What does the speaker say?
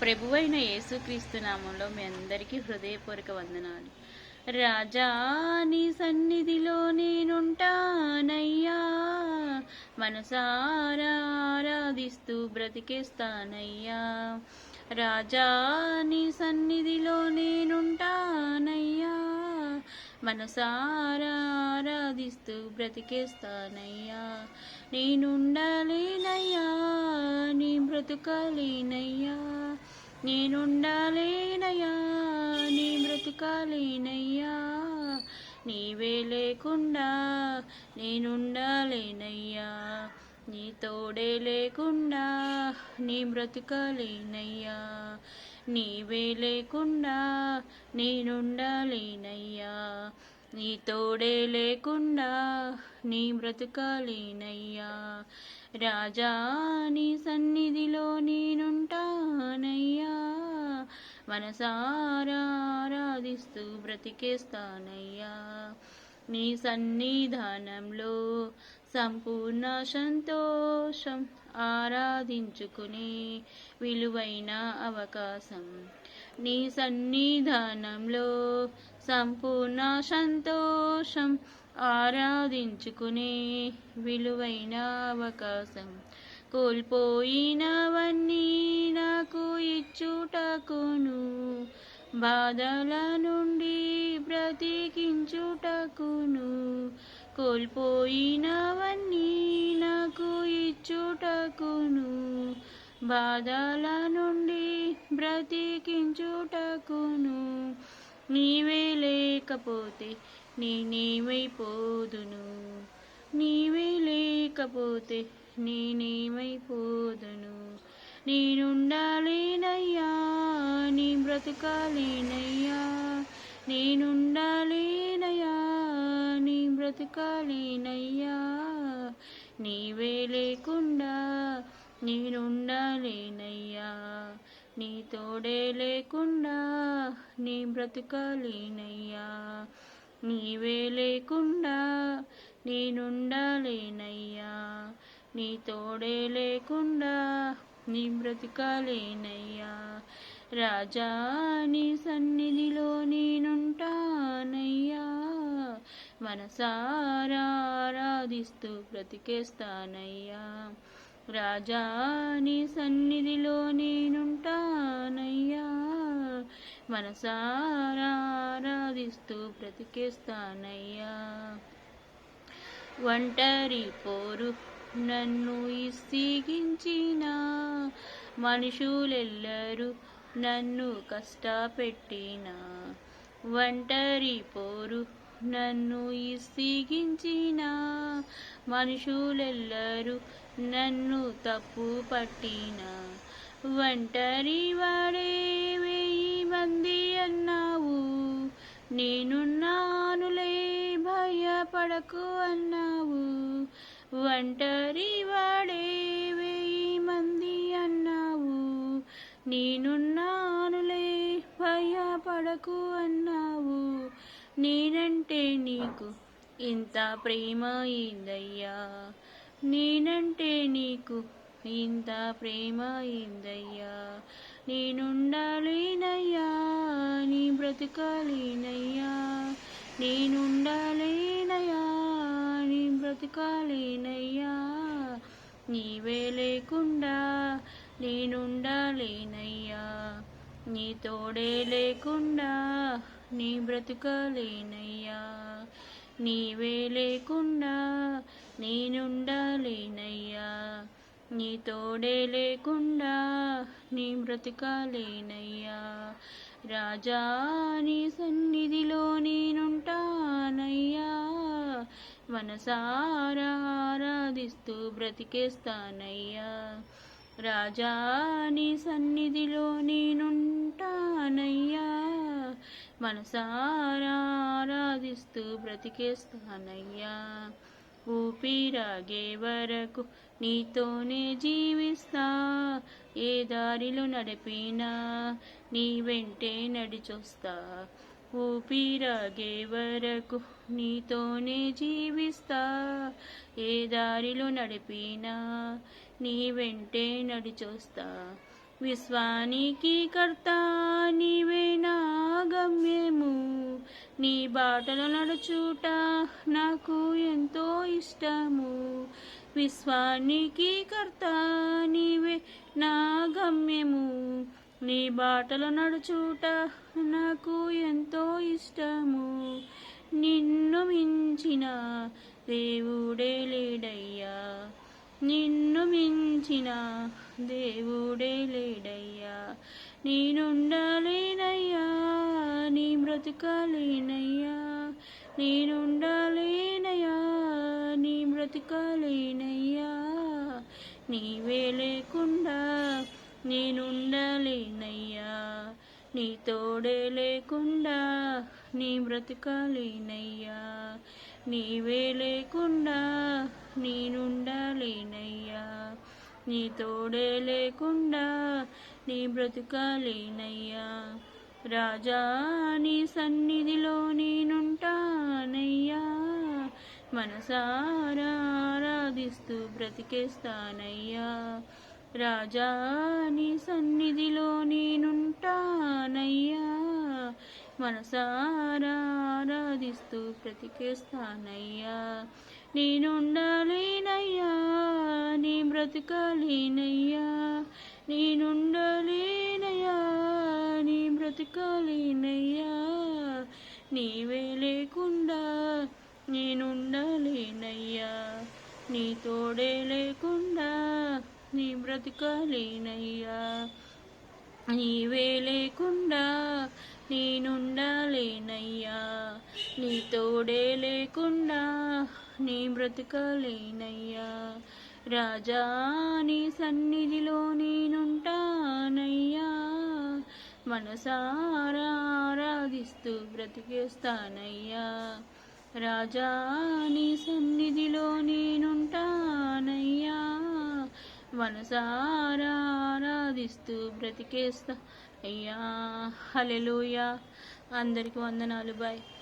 ప్రభువైన యేసుక్రీస్తు నామంలో మీ అందరికీ హృదయపూర్వక వందనాలు. రాజా నీ సన్నిధిలో నేనుంటానయ్యా, మనసారా ఆరాధిస్తూ బ్రతికేస్తానయ్యా. రాజా నీ సన్నిధిలో నేనుంటానయ్యా, మనసారా ఆరాధిస్తూ బ్రతికేస్తానయ్యా. నేనుండాలేనయ్యా, నీ బ్రతుకాలేనయ్యా. నేనుండాలేనయ్యా, నీ బ్రతుకాలేనయ్యా. నీవే లేకుండా నేనుండాలేనయ్యా, నీ తోడే లేకుండా నీ బ్రతుకాలేనయ్యా. నీవే లేకుండా నేనుండాలేనయ్యా, నీ తోడే లేకుండా నీ బ్రతుకాలేనయ్యా. రాజా నీ సన్నిధిలో నేనుంటానయ్యా, మనసారా ఆరాధిస్తూ బ్రతికేస్తానయ్యా. నీ సన్నిధానంలో సంపూర్ణ సంతోషం, ఆరాధించుకునే విలువైన అవకాశం. నీ సన్నిధానంలో సంపూర్ణ సంతోషం, ఆరాధించుకునే విలువైన అవకాశం. కోల్పోయినవన్నీ నాకు ఇచ్చుటకును, బాధల నుండి బ్రతికించుటకును. కోల్పోయినవన్నీ నాకు ఇచ్చుటకును, బాధల నుండి బ్రతికించుటకును. నీవే లేకపోతే నేనేమైపోదును, నీవే లేకపోతే నేనేమైపోదును. నేనుండాలేనయ్యా, నీ బ్రతుకాలేనయ్యా. నేనుండాలేనయ్యా, నీ బ్రతుకాలేనయ్యా. నీవే లేకుండా నేనుండాలేనయ్యా, నీ తోడే లేకుండా నీ బ్రతుకాలేనయ్యా. నీవే లేకుండా నేనుండాలేనయ్యా, నీ తోడే లేకుండా నీ బ్రతుకాలేనయ్యా. రాజా నీ సన్నిధిలో నేనుంటానయ్యా, మనసారా ఆరాధిస్తూ బ్రతికేస్తానయ్యా. రాజా నీ సన్నిధిలో నేనుంటానయ్యా, మనసారా ఆరాధిస్తూ బ్రతికేస్తానయ్యా. ఒంటరి పోరు నన్ను ఇసిగించిన మనుషులెల్లరూ నన్ను కష్టపెట్టిన. ఒంటరి పోరు నన్ను ఇసిగించిన మనుషులెల్లరూ నన్ను తప్పు పట్టిన. ఒంటరి వాడే 1000 మంది అన్నావు, నేనున్నానులే భయపడకు అన్నావు. ఒంటరి వాడే 1000 మంది అన్నావు, నేనున్నానులే భయపడకు అన్నావు. నేనంటే నీకు ఇంత ప్రేమ ఏందయ్యా, నేనంటే నీకు ఇంత ప్రేమ ఏందయ్యా. నేనుండాలేనయ్యా, నీ బ్రతుకాలేనయ్యా. నేనుండాలేనయ్యా, నీ బ్రతుకాలేనయ్యా. నీవే లేకుండా నేనుండాలేనయ్యా, నీ తోడే లేకుండా నీ బ్రతుకాలేనయ్యా. నీవే లేకుండా నేనుండాలేనయ్యా, నీ తోడే లేకుండా నీ బ్రతుకాలేనయ్యా. రాజా నీ సన్నిధిలో నేనుంటానయ్యా, మనసారా ఆరాధిస్తూ బ్రతికేస్తానయ్యా. రాజా నీ సన్నిధిలో నేనుంటానయ్యా, మనసారా ఆరాధిస్తూ బ్రతికేస్తానయ్యా. ఊపిరాగే వరకు నీతోనే జీవిస్తా, ఏ దారిలో నడిపినా నీ వెంటే నడిచొస్తా. ఊపిరాగే వరకు నీతోనే జీవిస్తా, ఏ దారిలో నడిపినా నీ వెంటే నడిచొస్తా. విశ్వానికి కర్త నీవే నా గమ్యము, నీ బాటలు నడుచుట నాకు ఎంతో ఇష్టము. విశ్వానికి కర్త నీవే నా గమ్యము, నీ బాటలు నడుచుట నాకు ఎంతో ఇష్టము. నిన్ను మించిన దేవుడే లేడయ్యా, నిన్ను మించిన దేవుడే లేడయ్యా. నేనుండలేనయ్యా, నీ బ్రతుకలేనయ్యా, నేనుండలేనయ్యా, నీ బ్రతుకలేనయ్యా. నీవే లేకుండా నేనుండలేనయ్యా, నీ తోడే లేకుండా నీ బ్రతుకలేనయ్యా. నీవే లేకుండా నేనుండలేనయ్యా, నీ తోడే లేకుండా నీ బ్రతుకలేనయ్యా. రాజా నీ సన్నిధిలో నేనుంటానయ్యా, మనసారా ఆరాధిస్తూ బ్రతికేస్తానయ్యా. రాజా నీ సన్నిధిలో నేనుంటానయ్యా, మనసారా ఆరాధిస్తూ బ్రతికేస్తానయ్యా. నేనుండలేనయ్యా, నీ బ్రతుకలేనయ్యా, నేనుండలేనయ్యా, నీ బ్రతుకలేనయ్యా. నీవే లేకుండా నేనుండలేనయ్యా, నీ తోడే లేకుండా నీ బ్రతుకలేనయ్యా. నీవే లేకుండా నేనుండలేనయ్యా, నీ తోడే లేకుండా నీ బ్రతుకలేనయ్యా. రాజా నీ సన్నిధిలో నేనుంటానయ్యా, మనసారా ఆరాధిస్తూ బ్రతికేస్తానయ్యా. రాజా నీ సన్నిధిలో నేనుంటానయ్యా, మనసారా ఆరాధిస్తూ బ్రతికేస్తా అయ్యా. హల్లెలూయా. అందరికీ వందనాలు. బాయ్.